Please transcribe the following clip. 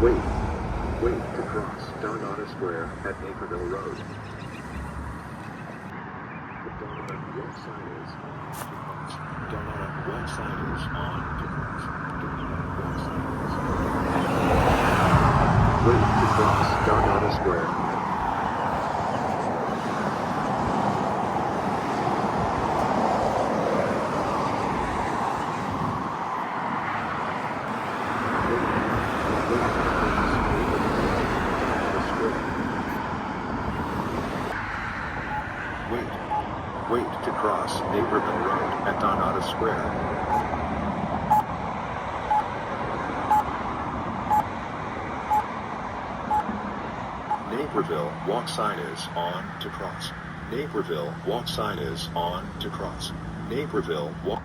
Wait. Wait to cross Danada Sq at Naperville Rd. The Danada Walk sign is on to cross. Danada Walk sign is on to cross. Danada Walk sign is on. Wait to cross Danada Sq. Wait to cross Naperville Rd at Danada Sq. Naperville Walk sign is on to cross. Naperville Walk sign is on to cross. Naperville Walk.